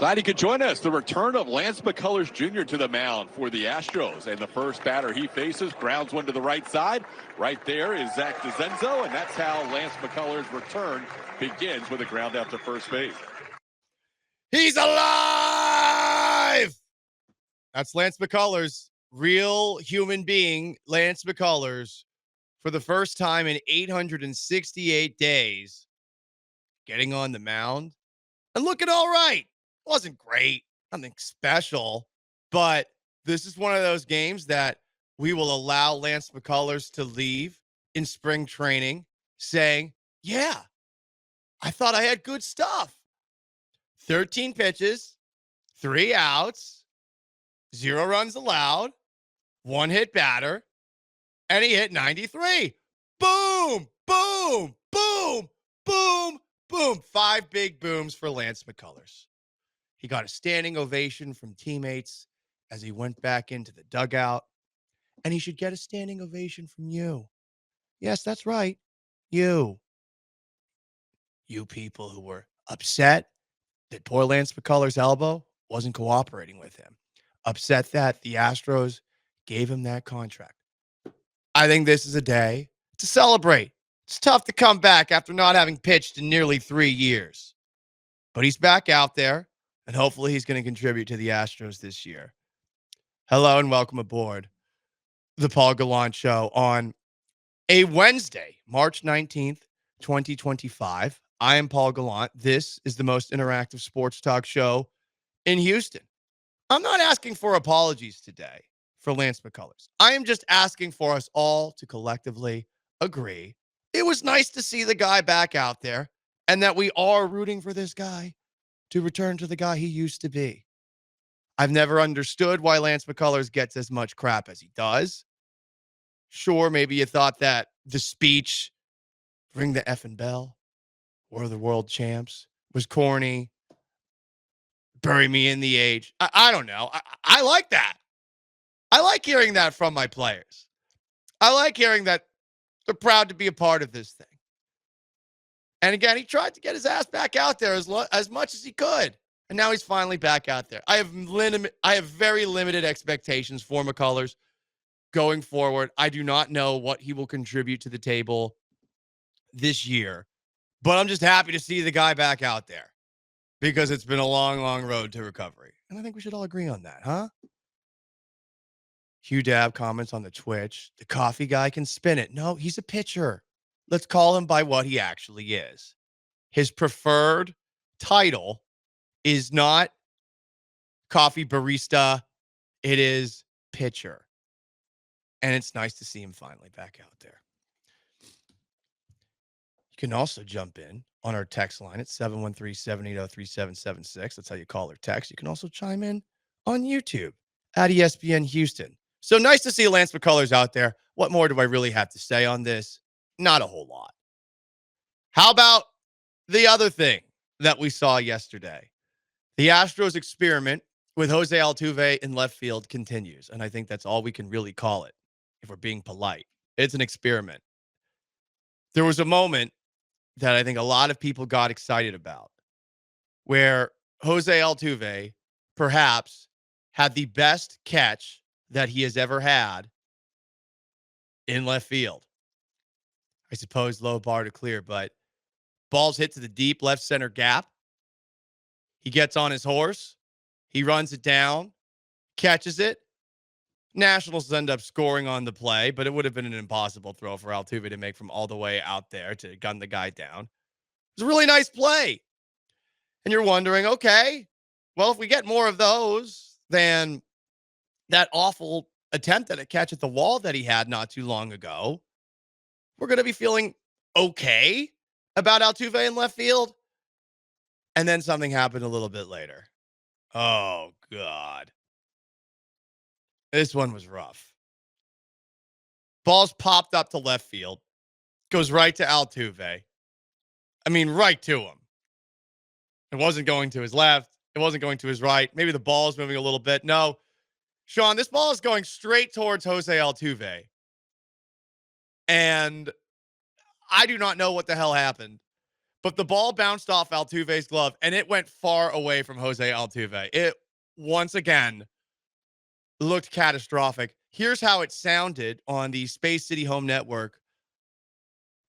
Glad he could join us. The return of Lance McCullers Jr. to the mound for the Astros. And the first batter he faces grounds one to the right side. Right there is Zach DeZenzo, and that's how Lance McCullers' return begins with a ground out to first base. He's alive! That's Lance McCullers, real human being, Lance McCullers, for the first time in 868 days, getting on the mound and looking all right. Wasn't great, nothing special, but this is one of those games that we will allow Lance McCullers to leave in spring training saying, yeah, I thought I had good stuff. 13 pitches, 3 outs, 0 runs allowed, 1 hit batter, and he hit 93. Boom, boom, boom, boom, boom. 5 big booms for Lance McCullers. He got a standing ovation from teammates as he went back into the dugout, and he should get a standing ovation from you. Yes, that's right. You people who were upset that poor Lance McCullers' elbow wasn't cooperating with him. Upset that the Astros gave him that contract. I think this is a day to celebrate. It's tough to come back after not having pitched in nearly 3 years. But he's back out there, and hopefully he's going to contribute to the Astros this year. Hello and welcome aboard the Paul Gallant Show on a Wednesday, March 19th, 2025. I am Paul Gallant. This is the most interactive sports talk show in Houston. I'm not asking for apologies today for Lance McCullers. I am just asking for us all to collectively agree it was nice to see the guy back out there and that we are rooting for this guy to return to the guy he used to be. I've never understood why Lance McCullers gets as much crap as he does. Sure, maybe you thought that the speech, ring the effing bell, we're the world champs, was corny. Bury me in the age. I don't know. I like that. I like hearing that from my players. I like hearing that they're proud to be a part of this thing. And again, he tried to get his ass back out there as much as he could. And now he's finally back out there. I have very limited expectations for McCullers going forward. I do not know what he will contribute to the table this year. But I'm just happy to see the guy back out there because it's been a long, long road to recovery. And I think we should all agree on that, huh? Hugh Dab comments on the Twitch. The coffee guy can spin it. No, he's a pitcher. Let's call him by what he actually is. His preferred title is not coffee barista. It is pitcher. And it's nice to see him finally back out there. You can also jump in on our text line at 713-780-3776. That's how you call or text. You can also chime in on YouTube at ESPN Houston. So nice to see Lance McCullers out there. What more do I really have to say on this? Not a whole lot. How about the other thing that we saw yesterday? The Astros experiment with Jose Altuve in left field continues. And I think that's all we can really call it if we're being polite. It's an experiment. There was a moment that I think a lot of people got excited about where Jose Altuve perhaps had the best catch that he has ever had in left field. I suppose low bar to clear, but ball's hit to the deep left center gap. He gets on his horse. He runs it down, catches it. Nationals end up scoring on the play, but it would have been an impossible throw for Altuve to make from all the way out there to gun the guy down. It was a really nice play. And you're wondering, okay, well, if we get more of those than that awful attempt at a catch at the wall that he had not too long ago, we're going to be feeling okay about Altuve in left field. And then something happened a little bit later. Oh, God. This one was rough. Ball's popped up to left field. Goes right to Altuve. I mean, right to him. It wasn't going to his left. It wasn't going to his right. Maybe the ball's moving a little bit. No. Sean, this ball is going straight towards Jose Altuve. And I do not know what the hell happened. but the ball bounced off Altuve's glove, and it went far away from Jose Altuve. It, once again, looked catastrophic. Here's how it sounded on the Space City Home Network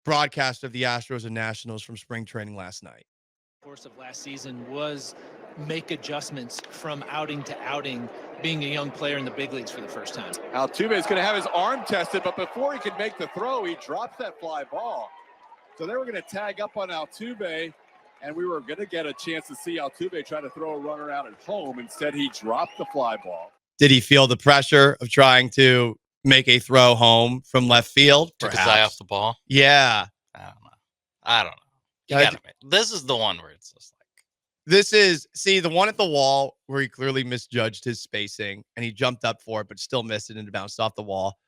broadcast of the Astros and Nationals from spring training last night. Course of last season was make adjustments from outing to outing, being a young player in the big leagues for the first time. Altuve is going to have his arm tested, but before he could make the throw, he drops that fly ball. So they were going to tag up on Altuve, and we were going to get a chance to see Altuve try to throw a runner out at home. Instead, he dropped the fly ball. Did he feel the pressure of trying to make a throw home from left field? Took his eye off the ball. Yeah. I don't know. This is the one where it's just like. The one at the wall where he clearly misjudged his spacing and he jumped up for it, but still missed it and it bounced off the wall.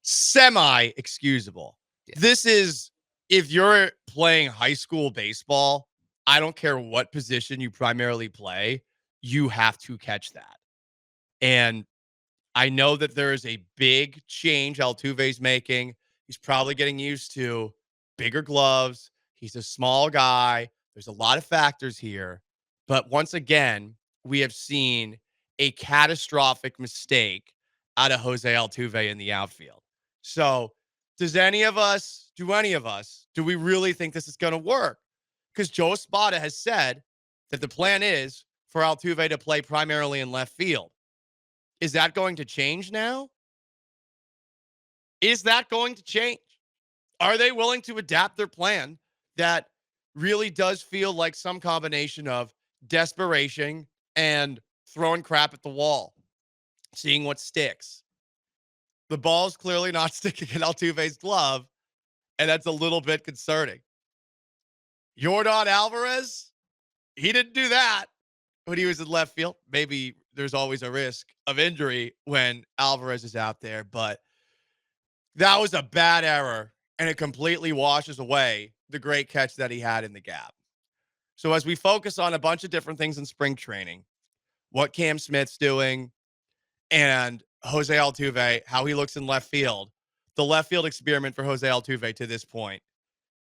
Semi-excusable. Yeah. This is, if you're playing high school baseball, I don't care what position you primarily play, you have to catch that. And I know that there is a big change Altuve's making. He's probably getting used to bigger gloves. He's a small guy. There's a lot of factors here. But once again, we have seen a catastrophic mistake out of Jose Altuve in the outfield. So do we really think this is going to work? Because Joe Espada has said that the plan is for Altuve to play primarily in left field. Is that going to change now? Is that going to change? Are they willing to adapt their plan that really does feel like some combination of desperation and throwing crap at the wall, seeing what sticks? The ball's clearly not sticking in Altuve's glove, and that's a little bit concerning. Yordan Alvarez, he didn't do that when he was in left field. Maybe there's always a risk of injury when Alvarez is out there, but that was a bad error, and it completely washes away the great catch that he had in the gap. So as we focus on a bunch of different things in spring training, what Cam Smith's doing and Jose Altuve, how he looks in left field, the left field experiment for Jose Altuve to this point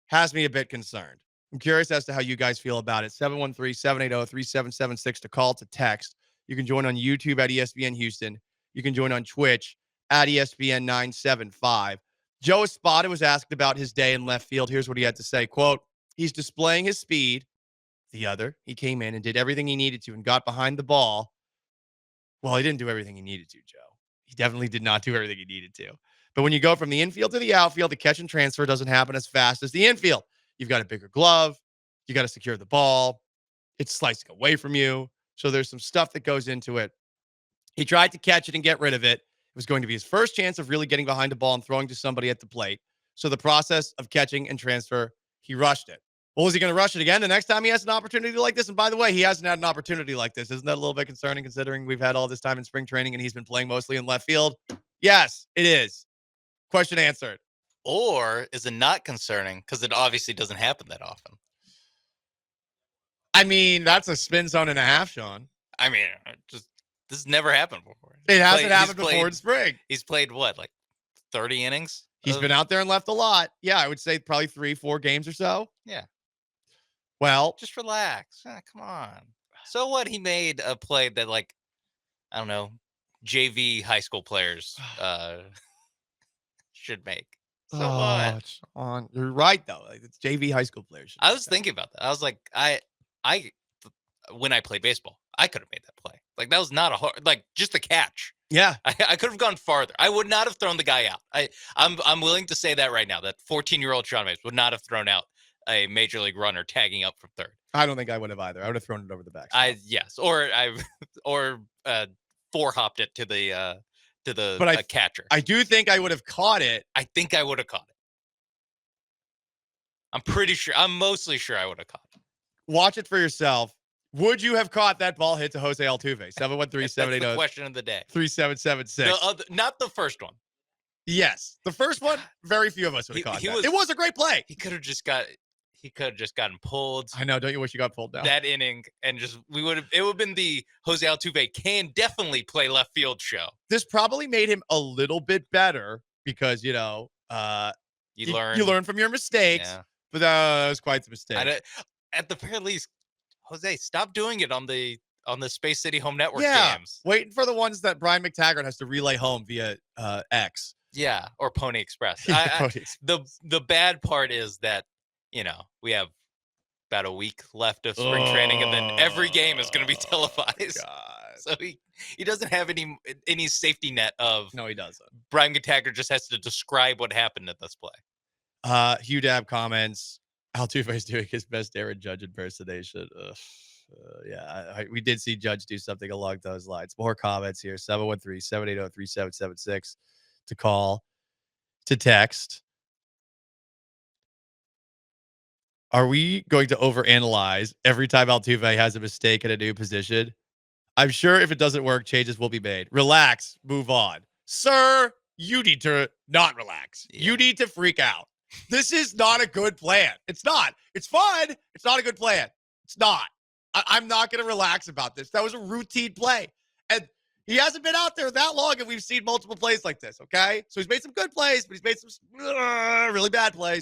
has me a bit concerned. I'm curious as to how you guys feel about it. 713-780-3776 to call, to text. You can join on YouTube at ESPN Houston. You can join on Twitch at ESPN 975. Joe Espada was asked about his day in left field. Here's what he had to say. Quote, he's displaying his speed. He came in and did everything he needed to and got behind the ball. Well, he didn't do everything he needed to, Joe. He definitely did not do everything he needed to. But when you go from the infield to the outfield, the catch and transfer doesn't happen as fast as the infield. You've got a bigger glove. You got to secure the ball. It's slicing away from you. So there's some stuff that goes into it. He tried to catch it and get rid of it. It was going to be his first chance of really getting behind the ball and throwing to somebody at the plate. So the process of catching and transfer, he rushed it. Well, is he going to rush it again the next time he has an opportunity like this? And by the way, he hasn't had an opportunity like this. Isn't that a little bit concerning considering we've had all this time in spring training and he's been playing mostly in left field? Yes, it is. Question answered. Or is it not concerning because it obviously doesn't happen that often? I mean, that's a spin zone and a half, Sean. I mean, this has never happened before. It hasn't happened before in spring. He's played what, like 30 innings? He's been out there and left a lot. Yeah, I would say probably 3-4 games or so. Yeah. Well, just relax. Come on. So what? He made a play that, like, I don't know, JV high school players should make. So what? Sean, you're right though. Like, it's JV high school players. I was thinking about that. I was like, when I played baseball, I could have made that play. Like, that was not a hard, like, just a catch. Yeah, I could have gone farther. I would not have thrown the guy out. I'm willing to say that right now. That 14-year-old Sean Mays would not have thrown out a major league runner tagging up from third. I don't think I would have either. I would have thrown it over the back. Or four-hopped it to the catcher. I do think I would have caught it. I think I would have caught it. I'm mostly sure I would have caught it. Watch it for yourself. Would you have caught that ball hit to Jose Altuve? 713-780. That's the question of the day. 3776. Not the first one. Yes, the first one. Very few of us would have caught that. It was a great play. He could have just gotten pulled. I know. Don't you wish you got pulled down that inning? And it would have been the Jose Altuve can definitely play left field show. This probably made him a little bit better because you learn from your mistakes. Yeah. But that was quite the mistake. At the very least, Jose, stop doing it on the Space City Home Network Yeah, games. waiting for the ones that Brian McTaggart has to relay home via X. Yeah, or Pony Express. Pony Express. The bad part is that, we have about a week left of spring training, and then every game is going to be televised. God. So he doesn't have any safety net of. No, he doesn't. Brian McTaggart just has to describe what happened at this play. Hugh Dab comments, Altuve is doing his best Aaron Judge impersonation. We did see Judge do something along those lines. More comments here. 713-780-3776 to call, to text. Are we going to overanalyze every time Altuve has a mistake in a new position? I'm sure if it doesn't work, changes will be made. Relax, move on. Sir, you need to not relax. Yeah. You need to freak out. This is not a good plan. It's not. It's fun. It's not a good plan. It's not. I'm not going to relax about this. That was a routine play. And he hasn't been out there that long, and we've seen multiple plays like this, okay? So he's made some good plays, but he's made some really bad plays.